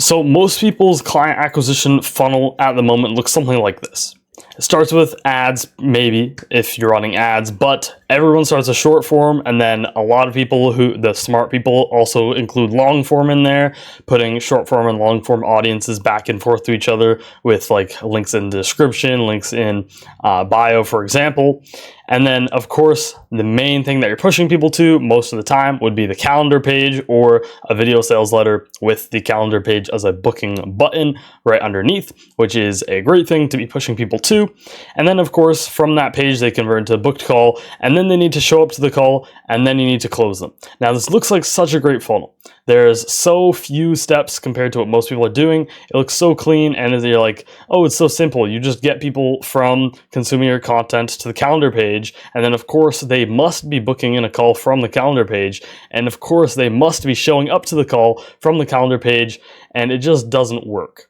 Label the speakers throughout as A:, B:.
A: So most people's client acquisition funnel at the moment looks something like this. It starts with ads, maybe, if you're running ads, but everyone starts a short form, and then a lot of people the smart people, also include long form in there, putting short form and long form audiences back and forth to each other with like links in the description, links in bio, for example. And then, of course, the main thing that you're pushing people to most of the time would be the calendar page or a video sales letter with the calendar page as a booking button right underneath, which is a great thing to be pushing people to. And then, of course, from that page, they convert into a booked call, and then they need to show up to the call, and then you need to close them. Now, this looks like such a great funnel. There's so few steps compared to what most people are doing. It looks so clean, and you're like, oh, it's so simple. You just get people from consuming your content to the calendar page, and then of course they must be booking in a call from the calendar page, and of course they must be showing up to the call from the calendar page, and it just doesn't work.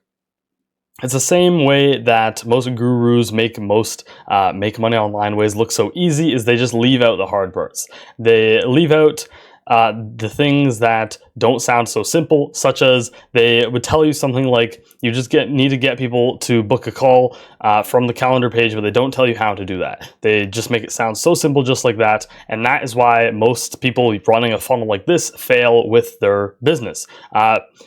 A: It's the same way that most gurus make money online ways look so easy, is they just leave out the hard parts. They leave out the things that don't sound so simple, such as they would tell you something like you just need to get people to book a call from the calendar page, but they don't tell you how to do that. They just make it sound so simple just like that, and that is why most people running a funnel like this fail with their business.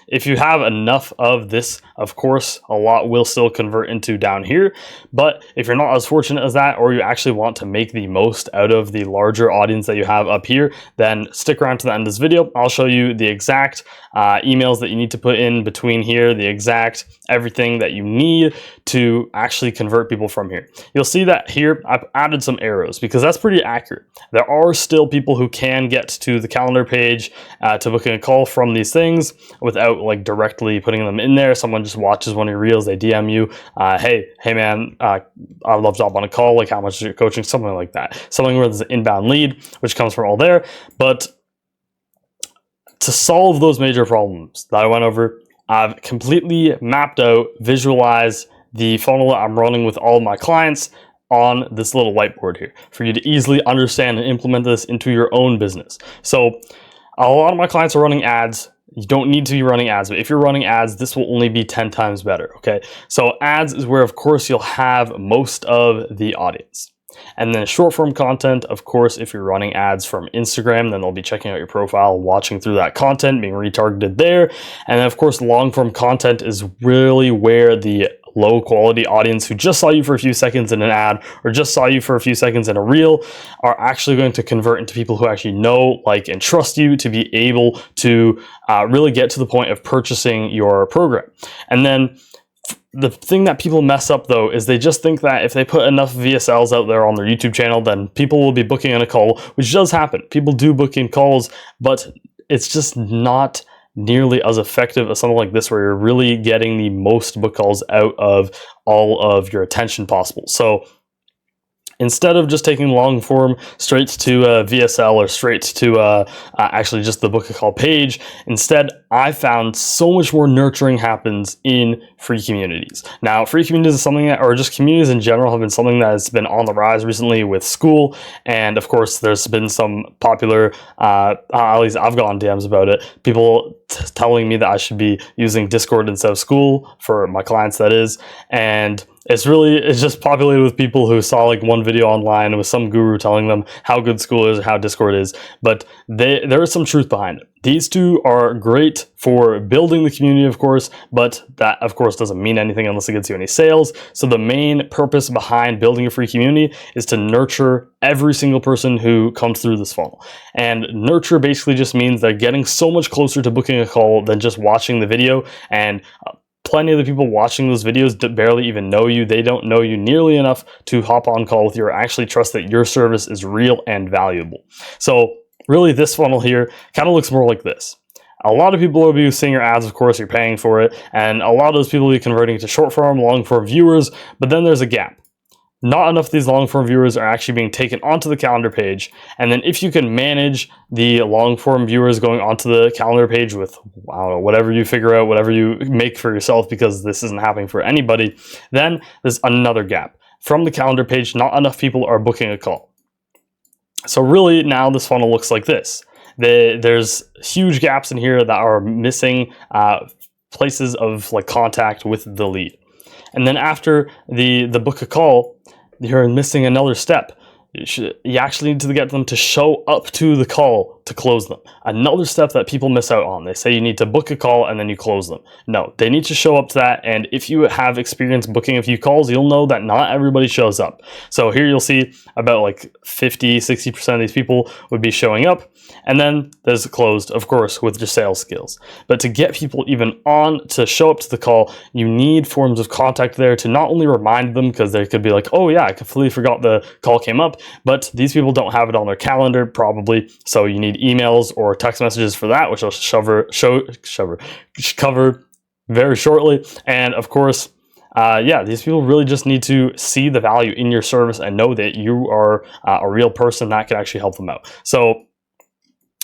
A: If you have enough of this, of course, a lot will still convert into down here, but if you're not as fortunate as that, or you actually want to make the most out of the larger audience that you have up here, then stick around to the end of this video. I'll show you the exact emails that you need to put in between here, the exact everything that you need to actually convert people from here. You'll see that here I've added some arrows because that's pretty accurate. There are still people who can get to the calendar page to booking a call from these things without like directly putting them in there. Someone just watches one of your reels, they DM you, hey man, I'd love to hop on a call, like how much is your coaching, something like that. Something where there's an inbound lead, which comes from all there. But to solve those major problems that I went over, I've completely mapped out, visualized the funnel that I'm running with all of my clients on this little whiteboard here for you to easily understand and implement this into your own business. So a lot of my clients are running ads. You don't need to be running ads, but if you're running ads, this will only be 10 times better, okay? So ads is where, of course, you'll have most of the audience. And then short form content, of course, if you're running ads from Instagram, then they'll be checking out your profile, watching through that content, being retargeted there. And then, of course, long form content is really where the low quality audience who just saw you for a few seconds in an ad or just saw you for a few seconds in a reel are actually going to convert into people who actually know, like, and trust you to be able to really get to the point of purchasing your program. And then the thing that people mess up, though, is they just think that if they put enough VSLs out there on their YouTube channel, then people will be booking in a call, which does happen. People do book in calls, but it's just not nearly as effective as something like this, where you're really getting the most book calls out of all of your attention possible. So instead of just taking long form straight to VSL or straight to actually just the book a call page, instead I found so much more nurturing happens in free communities. Now, free communities is something that, or just communities in general, have been something that has been on the rise recently with school. And of course, there's been some popular, at least I've gotten DMs about it, people telling me that I should be using Discord instead of school for my clients, that is. And it's just populated with people who saw like one video online with some guru telling them how good school is or how Discord is, but there is some truth behind it. These two are great for building the community, of course, but that, of course, doesn't mean anything unless it gets you any sales. So the main purpose behind building a free community is to nurture every single person who comes through this funnel. And nurture basically just means they're getting so much closer to booking a call than just watching the video. And plenty of the people watching those videos barely even know you. They don't know you nearly enough to hop on call with you or actually trust that your service is real and valuable. So really, this funnel here kind of looks more like this. A lot of people will be seeing your ads, of course, you're paying for it, and a lot of those people will be converting to short form, long form viewers, but then there's a gap. Not enough of these long form viewers are actually being taken onto the calendar page. And then if you can manage the long form viewers going onto the calendar page with, I don't know, whatever you figure out, whatever you make for yourself, because this isn't happening for anybody, then there's another gap. From the calendar page, not enough people are booking a call. So really now this funnel looks like this. There's huge gaps in here that are missing places of like contact with the lead. And then after the book a call, you're missing another step. You actually need to get them to show up to the call to close them. Another step that people miss out on. They say you need to book a call and then you close them. No, they need to show up to that. And if you have experience booking a few calls, you'll know that not everybody shows up. So here you'll see about like 50-60% of these people would be showing up. And then there's closed, of course, with your sales skills. But to get people even on to show up to the call, you need forms of contact there to not only remind them, because they could be like, oh yeah, I completely forgot the call came up, but these people don't have it on their calendar probably. So you need emails or text messages for that, which I'll cover very shortly. And of course, these people really just need to see the value in your service and know that you are a real person that can actually help them out. So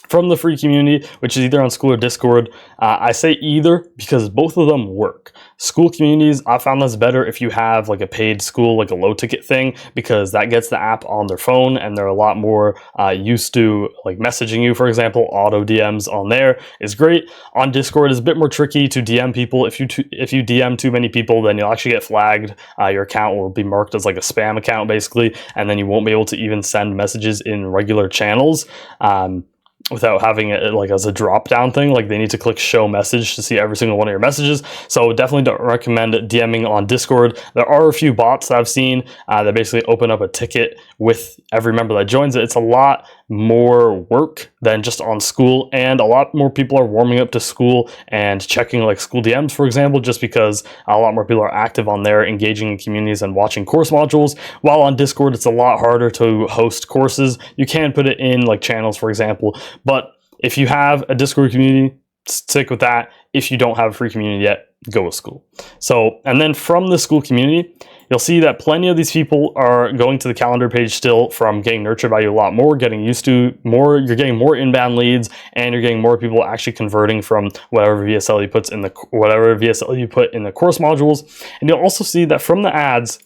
A: from the free community, which is either on School or Discord, I say either because both of them work. School communities, I found that's better if you have like a paid school, like a low ticket thing, because that gets the app on their phone and they're a lot more used to like messaging you, for example. Auto DMs on there is great. On Discord, it's a bit more tricky to DM people. If you DM too many people, then you'll actually get flagged. Your account will be marked as like a spam account basically, and then you won't be able to even send messages in regular channels. Without having it like as a drop down thing. Like they need to click show message to see every single one of your messages. So definitely don't recommend DMing on Discord. There are a few bots that I've seen that basically open up a ticket with every member that joins it. It's a lot more work than just on School, and a lot more people are warming up to School and checking like School DMs, for example, just because a lot more people are active on there, engaging in communities and watching course modules. While on Discord, it's a lot harder to host courses. You can put it in like channels, for example, but if you have a Discord community, stick with that. If you don't have a free community yet, go with School. So, and then from the School community, you'll see that plenty of these people are going to the calendar page still from getting nurtured by you a lot more, getting used to more, you're getting more inbound leads, and you're getting more people actually converting from whatever VSL you put in the course modules. And you'll also see that from the ads,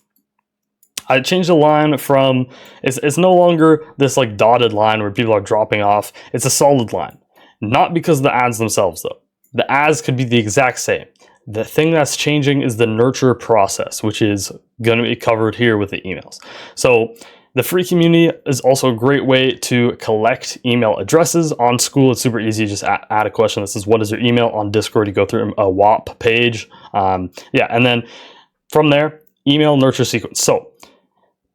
A: I changed the line from, it's no longer this like dotted line where people are dropping off. It's a solid line. Not because of the ads themselves though. The ads could be the exact same. The thing that's changing is the nurture process, which is going to be covered here with the emails. So the free community is also a great way to collect email addresses. On School, it's super easy. Just add a question that says, what is your email? On Discord, you go through a WAP page. And then from there, email nurture sequence. So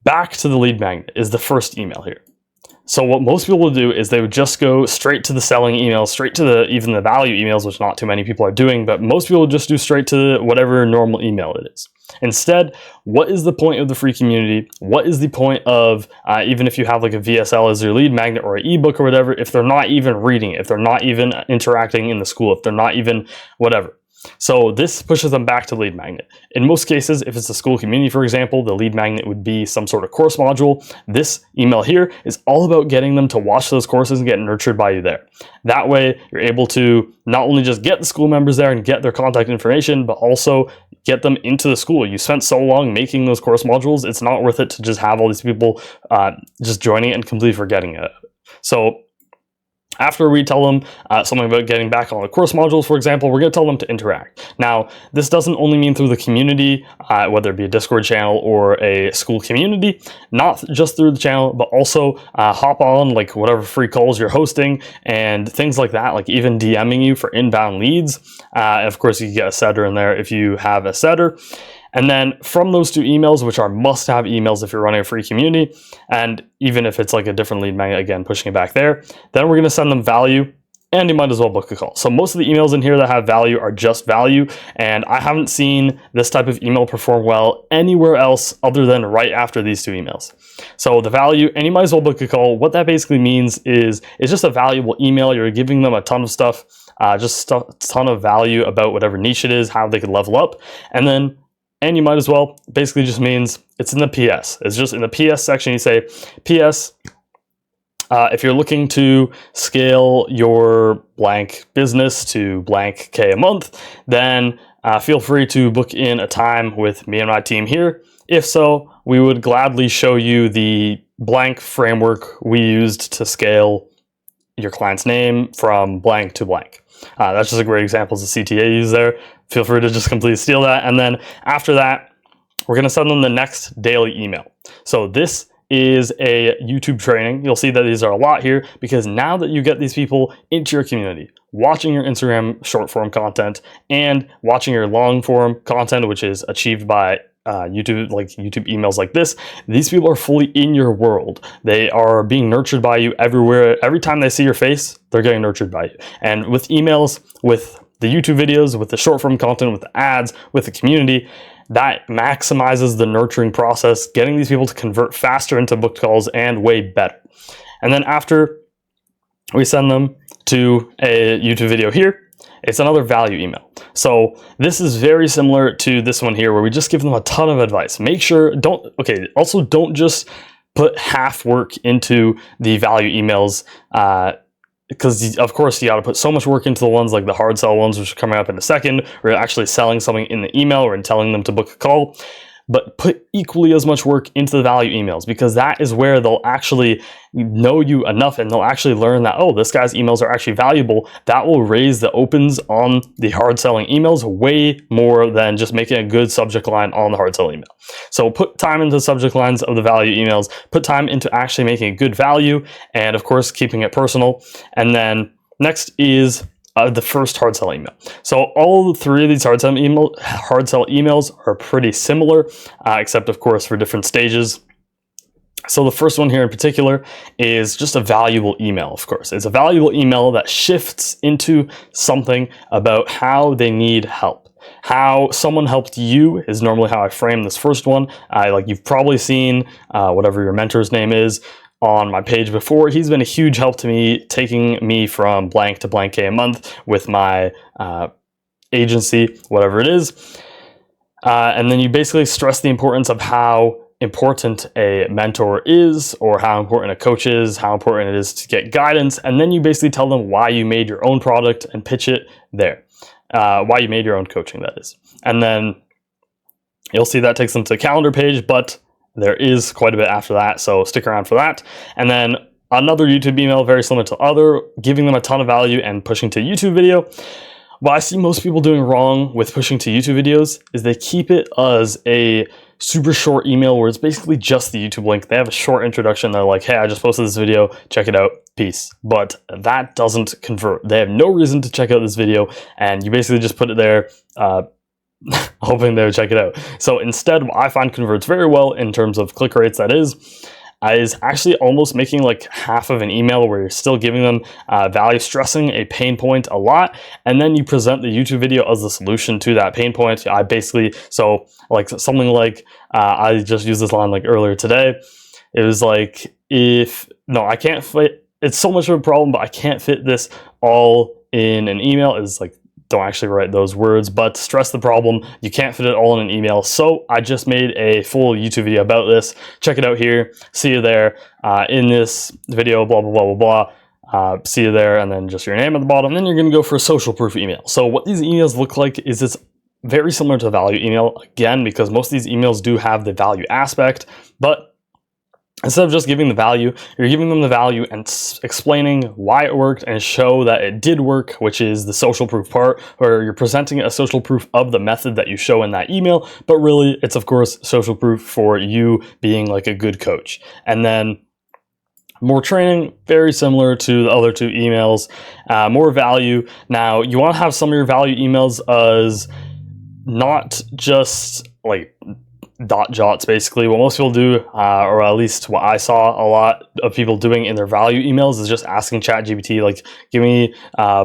A: back to the lead magnet is the first email here. So what most people will do is they would just go straight to the selling emails, straight to even the value emails, which not too many people are doing, but most people just do straight to whatever normal email it is. Instead, what is the point of the free community? What is the point of, even if you have like a VSL as your lead magnet or an ebook or whatever, if they're not even reading it, if they're not even interacting in the school, if they're not even whatever. So this pushes them back to lead magnet. In most cases, if it's a school community, for example, the lead magnet would be some sort of course module. This email here is all about getting them to watch those courses and get nurtured by you there. That way, you're able to not only just get the school members there and get their contact information, but also get them into the school. You spent so long making those course modules, it's not worth it to just have all these people just joining it and completely forgetting it. So after we tell them something about getting back on the course modules, for example, we're going to tell them to interact. Now, this doesn't only mean through the community, whether it be a Discord channel or a school community, not just through the channel, but also hop on like whatever free calls you're hosting and things like that, like even DMing you for inbound leads. Of course, you can get a setter in there if you have a setter. And then from those two emails, which are must-have emails if you're running a free community, and even if it's like a different lead magnet, again, pushing it back there, then we're going to send them value, and you might as well book a call. So most of the emails in here that have value are just value, and I haven't seen this type of email perform well anywhere else other than right after these two emails. So the value, and you might as well book a call. What that basically means is it's just a valuable email. You're giving them a ton of stuff, just a ton of value about whatever niche it is, how they could level up, and you might as well, basically just means it's in the PS. It's just in the PS section, you say, PS, if you're looking to scale your blank business to blank K a month, then feel free to book in a time with me and my team here. If so, we would gladly show you the blank framework we used to scale your client's name from blank to blank. That's just a great example of CTA use there. Feel free to just completely steal that. And then after that, we're going to send them the next daily email. So this is a YouTube training. You'll see that these are a lot here because now that you get these people into your community, watching your Instagram short form content and watching your long form content, which is achieved by YouTube, like YouTube emails like this, these people are fully in your world. They are being nurtured by you everywhere. Every time they see your face, they're getting nurtured by you. And with emails, with the YouTube videos, with the short form content, with the ads, with the community, that maximizes the nurturing process, getting these people to convert faster into booked calls and way better. And then after we send them to a YouTube video here, it's another value email. So this is very similar to this one here where we just give them a ton of advice. Make sure, also don't just put half work into the value emails, because of course you got to put so much work into the ones like the hard sell ones, which are coming up in a second, or actually selling something in the email or in telling them to book a call. But put equally as much work into the value emails, because that is where they'll actually know you enough and they'll actually learn that, oh, this guy's emails are actually valuable. That will raise the opens on the hard selling emails way more than just making a good subject line on the hard selling email. So put time into the subject lines of the value emails, put time into actually making a good value, and of course, keeping it personal. And then next is the first hard sell email. So all three of these hard sell emails are pretty similar, except of course for different stages. So the first one here in particular is just a valuable email, of course. It's a valuable email that shifts into something about how they need help. How someone helped you is normally how I frame this first one. Like you've probably seen whatever your mentor's name is on my page before. He's been a huge help to me, taking me from blank to blank K a month with my agency, whatever it is. And then you basically stress the importance of how important a mentor is, or how important a coach is, how important it is to get guidance. And then you basically tell them why you made your own product and pitch it there. Why you made your own coaching, that is. And then you'll see that takes them to a calendar page, but there is quite a bit after that, so stick around for that. And then another YouTube email, very similar to other, giving them a ton of value and pushing to YouTube video. What I see most people doing wrong with pushing to YouTube videos is they keep it as a super short email where it's basically just the YouTube link. They have a short introduction. They're like, hey, I just posted this video, check it out, peace. But that doesn't convert. They have no reason to check out this video, and you basically just put it there, hoping they would check it out. So instead, what I find converts very well in terms of click rates, that is actually almost making like half of an email where you're still giving them value, stressing a pain point a lot, and then you present the YouTube video as the solution to that pain point. I basically, so like something like, I just used this line like earlier today. It was like, I can't fit, it's so much of a problem, but I can't fit this all in an email. Is like, don't actually write those words, but stress the problem. You can't fit it all in an email. So I just made a full YouTube video about this. Check it out here. See you there in this video, blah, blah, blah, blah, blah. See you there, and then just your name at the bottom. Then you're going to go for a social proof email. So what these emails look like is it's very similar to a value email, again, because most of these emails do have the value aspect, but instead of just giving the value, you're giving them the value and explaining why it worked and show that it did work, which is the social proof part, where you're presenting a social proof of the method that you show in that email, but really it's of course social proof for you being like a good coach. And then more training, very similar to the other two emails, more value. Now you want to have some of your value emails as not just like dot jots, basically. What most people do, or at least what I saw a lot of people doing in their value emails, is just asking ChatGPT, like, give me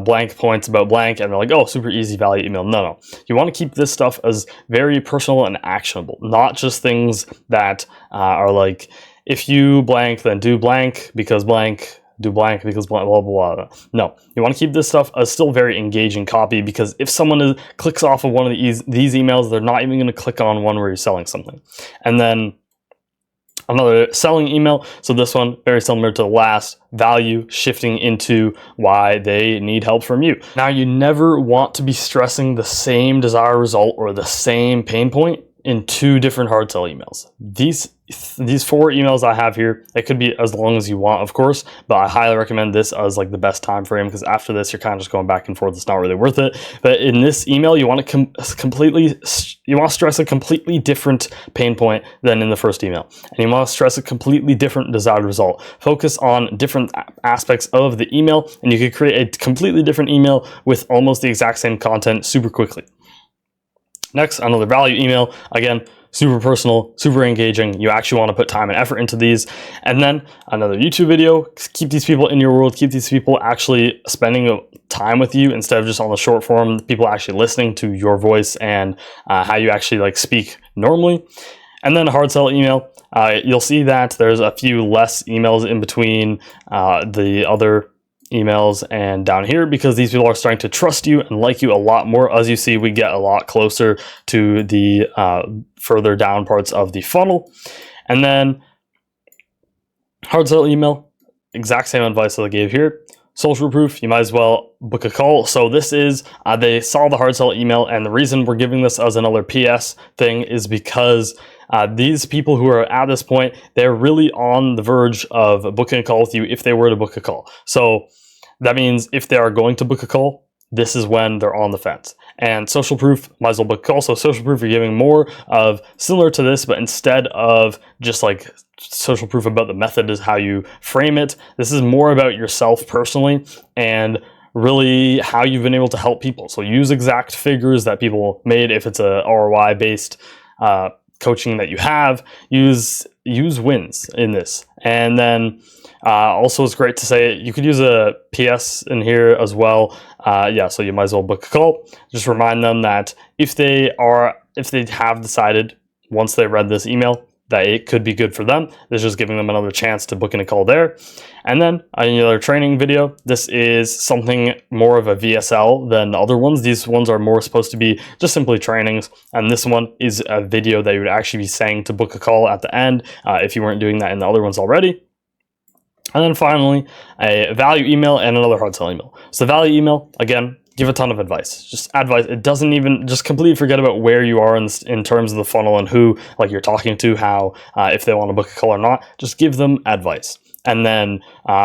A: blank points about blank, and they're like, oh, super easy value email. No. You want to keep this stuff as very personal and actionable, not just things that are like, if you blank, then do blank because blank, do blank because blah, blah, blah, blah. No, you want to keep this stuff as still very engaging copy, because if someone clicks off of one of these emails, they're not even going to click on one where you're selling something. And then another selling email. So this one, very similar to the last, value shifting into why they need help from you. Now, you never want to be stressing the same desired result or the same pain point in two different hard sell emails. These these 4 emails I have here, it could be as long as you want, of course, but I highly recommend this as like the best time frame, because after this you're kind of just going back and forth. It's not really worth it. But in this email, you want to stress a completely different pain point than in the first email, and you want to stress a completely different desired result. Focus on different aspects of the email, and you could create a completely different email with almost the exact same content super quickly. Next, another value email. Again, super personal, super engaging. You actually want to put time and effort into these. And then another YouTube video. Keep these people in your world. Keep these people actually spending time with you instead of just on the short form. People actually listening to your voice and how you actually like speak normally. And then a hard sell email. You'll see that there's a few less emails in between the other emails and down here, because these people are starting to trust you and like you a lot more. As you see, we get a lot closer to the further down parts of the funnel. And then hard sell email, exact same advice that I gave here. Social proof, you might as well book a call. So this is, they saw the hard sell email, and the reason we're giving this as another PS thing is because these people who are at this point, they're really on the verge of booking a call with you if they were to book a call. So that means if they are going to book a call, this is when they're on the fence. And social proof, might as well book a call. So social proof, you're giving more of similar to this, but instead of just like social proof about the method is how you frame it, this is more about yourself personally and really how you've been able to help people. So use exact figures that people made. If it's a ROI based coaching that you have, use wins in this. And then also, it's great to say you could use a PS in here as well. So you might as well book a call. Just remind them that if they have decided once they read this email that it could be good for them, this is just giving them another chance to book in a call there. And then another training video. This is something more of a VSL than the other ones. These ones are more supposed to be just simply trainings, and this one is a video that you would actually be saying to book a call at the end if you weren't doing that in the other ones already. And then finally, a value email and another hard sell email. So the value email, again, give a ton of advice. Just advice. It doesn't even, just completely forget about where you are in terms of the funnel and who like you're talking to, how, if they want to book a call or not. Just give them advice. And then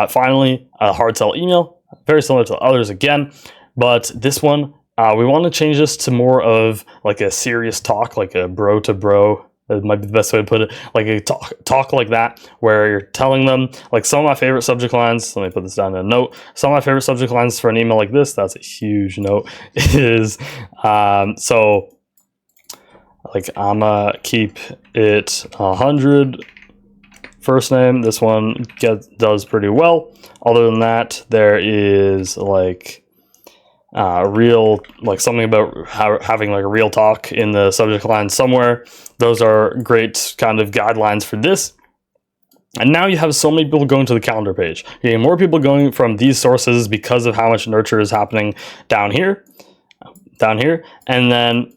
A: finally, a hard sell email, very similar to others again, but this one, we want to change this to more of like a serious talk, like a bro to bro. That might be the best way to put it, like a talk like that, where you're telling them, like some of my favorite subject lines, let me put this down in a note, some of my favorite subject lines for an email like this, that's a huge note, is, so, like, I'ma keep it 100, first name, this one does pretty well. Other than that, there is, like, real, like something about having like a real talk in the subject line somewhere. Those are great kind of guidelines for this. And now you have so many people going to the calendar page. You're getting more people going from these sources because of how much nurture is happening down here. And then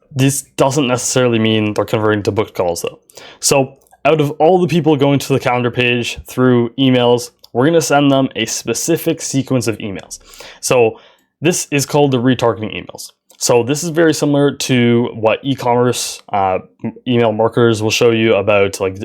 A: this doesn't necessarily mean they're converting to booked calls though. So out of all the people going to the calendar page through emails, we're going to send them a specific sequence of emails. So this is called the retargeting emails. So this is very similar to what e-commerce email marketers will show you about, like,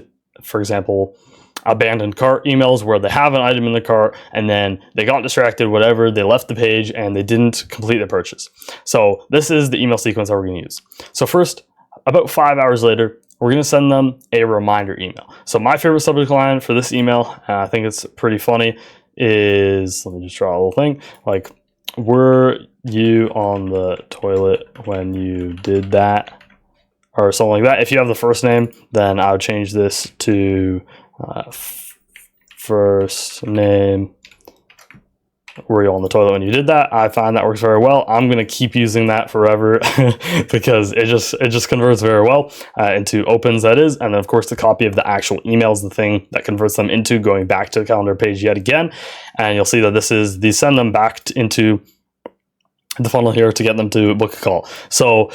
A: for example, abandoned cart emails where they have an item in the cart and then they got distracted, whatever, they left the page and they didn't complete the purchase. So this is the email sequence that we're going to use. So first, about 5 hours later, we're going to send them a reminder email. So my favorite subject line for this email, I think it's pretty funny, is, let me just draw a little thing, like, were you on the toilet when you did that? Or something like that. If you have the first name, then I would change this to first name. Were you on the toilet when you did that? I find that works very well. I'm going to keep using that forever because it just converts very well into opens, that is. And then, of course, the copy of the actual email is the thing that converts them into going back to the calendar page yet again. And you'll see that this is the send them back into the funnel here to get them to book a call. So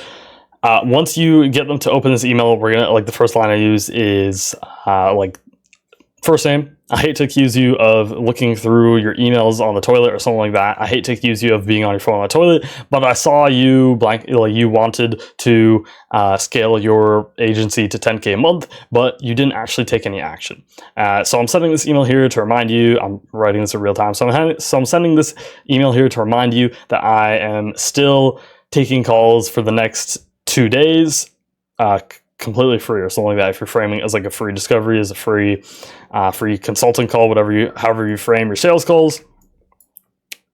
A: once you get them to open this email, we're going to, like, the first line I use is like first name, I hate to accuse you of looking through your emails on the toilet or something like that. I hate to accuse you of being on your phone on the toilet, but I saw you you wanted to scale your agency to 10K a month, but you didn't actually take any action. So I'm sending this email here to remind you. I'm writing this in real time, so I'm sending this email here to remind you that I am still taking calls for the next 2 days. Completely free or something like that. If you're framing it as like a free discovery, as a free consulting call, however you frame your sales calls,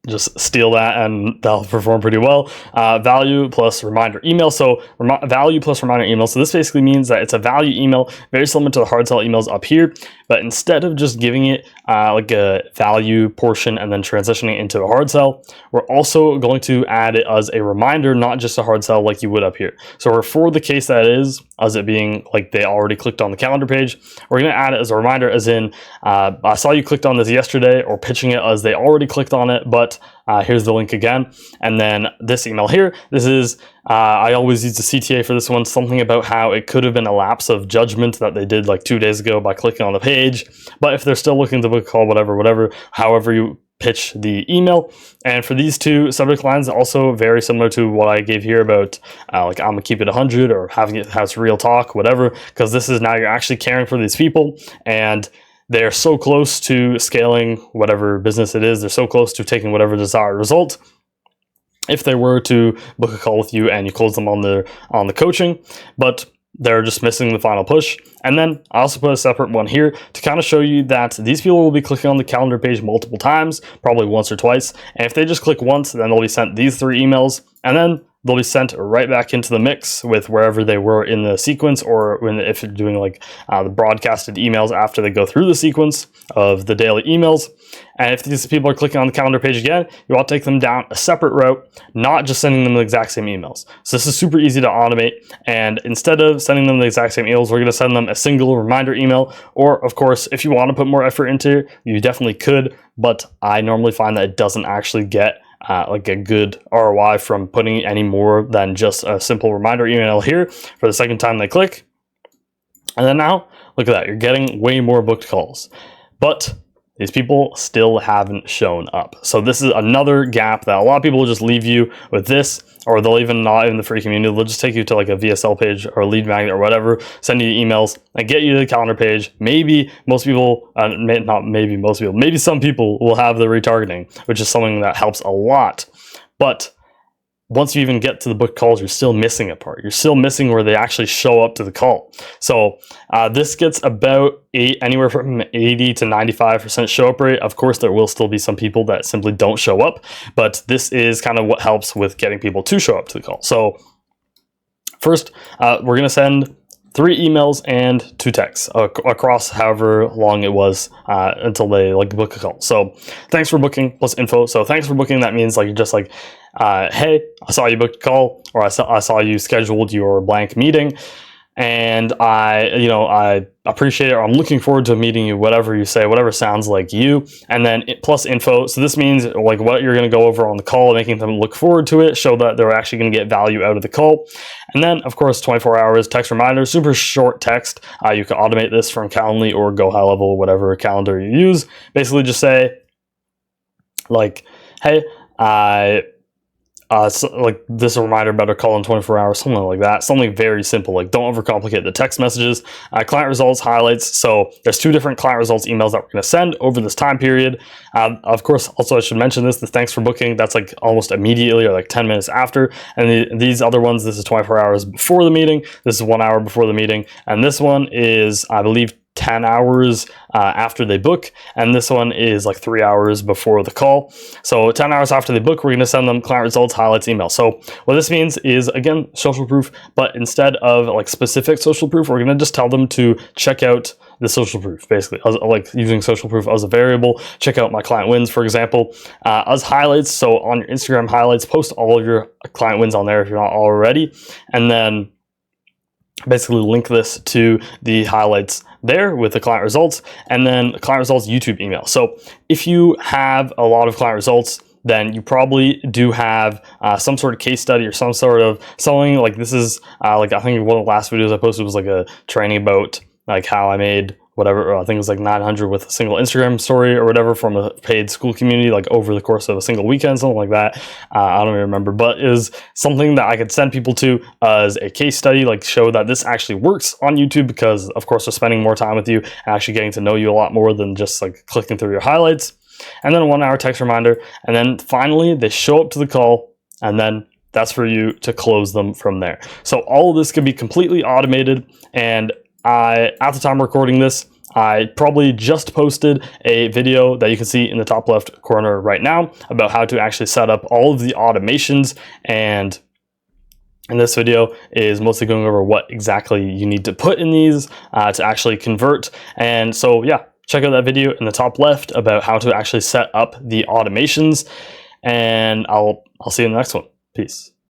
A: just steal that and they'll perform pretty well. Value plus reminder email. So value plus reminder email. So this basically means that it's a value email, very similar to the hard sell emails up here, but instead of just giving it like a value portion and then transitioning into a hard sell, we're also going to add it as a reminder, not just a hard sell like you would up here. So for the case that is, as it being like they already clicked on the calendar page, we're going to add it as a reminder, as in I saw you clicked on this yesterday, or pitching it as they already clicked on it, but here's the link again. And then this email here, this is, I always use the CTA for this one, something about how it could have been a lapse of judgment that they did like 2 days ago by clicking on the page. But if they're still looking to book a call, whatever, however you pitch the email. And for these two subject lines, also very similar to what I gave here about like I'm gonna keep it 100 or having it has real talk, whatever, because this is now you're actually caring for these people and they're so close to scaling whatever business it is. They're so close to taking whatever desired result. If they were to book a call with you and you close them on the coaching, but they're just missing the final push. And then I also put a separate one here to kind of show you that these people will be clicking on the calendar page multiple times, probably once or twice. And if they just click once, then they'll be sent these 3 emails, and then they'll be sent right back into the mix with wherever they were in the sequence, or if you're doing like the broadcasted emails after they go through the sequence of the daily emails. And if these people are clicking on the calendar page again, you want to take them down a separate route, not just sending them the exact same emails. So this is super easy to automate. And instead of sending them the exact same emails, we're going to send them a single reminder email. Or of course, if you want to put more effort into it, you definitely could. But I normally find that it doesn't actually get like a good ROI from putting any more than just a simple reminder email here for the second time they click. And then now, look at that, you're getting way more booked calls. But these people still haven't shown up. So this is another gap that a lot of people will just leave you with this, or they'll even not in the free community. They'll just take you to like a VSL page or a lead magnet or whatever, send you emails and get you to the calendar page. Maybe most people, maybe some people will have the retargeting, which is something that helps a lot. But once you even get to the book calls, you're still missing a part. You're still missing where they actually show up to the call. So this gets about anywhere from 80 to 95% show up rate. Of course, there will still be some people that simply don't show up, but this is kind of what helps with getting people to show up to the call. So first, we're going to send 3 emails and 2 texts across however long it was until they like book a call. So thanks for booking plus info. So thanks for booking. That means like you're just like, hey, I saw you booked a call, or I saw you scheduled your blank meeting, and I appreciate it, or I'm looking forward to meeting you, whatever you say, whatever sounds like you. And then plus info. So this means like what you're going to go over on the call, making them look forward to it, show that they're actually going to get value out of the call. And then of course, 24 hours text reminder, super short text. You can automate this from Calendly or Go High Level, whatever calendar you use. Basically just say like, hey, so like this is a reminder about a call in 24 hours, something like that. Something very simple, like don't overcomplicate the text messages. Client results highlights. So there's 2 different client results emails that we're going to send over this time period. Of course, also I should mention this, the thanks for booking, that's like almost immediately or like 10 minutes after. And these other ones, this is 24 hours before the meeting. This is 1 hour before the meeting. And this one is, I believe, 10 hours after they book, and this one is like 3 hours before the call. So 10 hours after they book, we're going to send them client results highlights email. So what this means is, again, social proof, but instead of like specific social proof, we're going to just tell them to check out the social proof, basically, like using social proof as a variable. Check out my client wins, for example, as highlights. So on your Instagram highlights, post all of your client wins on there if you're not already, and then basically link this to the highlights there with the client results, and then client results YouTube email. So if you have a lot of client results, then you probably do have some sort of case study or some sort of something like this is like, I think one of the last videos I posted was like a training about like how I made whatever, I think it was like 900 with a single Instagram story or whatever from a paid school community, like over the course of a single weekend, something like that. I don't even remember, but it was something that I could send people to as a case study, like show that this actually works on YouTube, because of course they're spending more time with you and actually getting to know you a lot more than just like clicking through your highlights. And then a 1 hour text reminder. And then finally they show up to the call, and then that's for you to close them from there. So all of this can be completely automated. And at the time recording this, I probably just posted a video that you can see in the top left corner right now about how to actually set up all of the automations. And this video is mostly going over what exactly you need to put in these to actually convert. And so, yeah, check out that video in the top left about how to actually set up the automations. And I'll see you in the next one. Peace.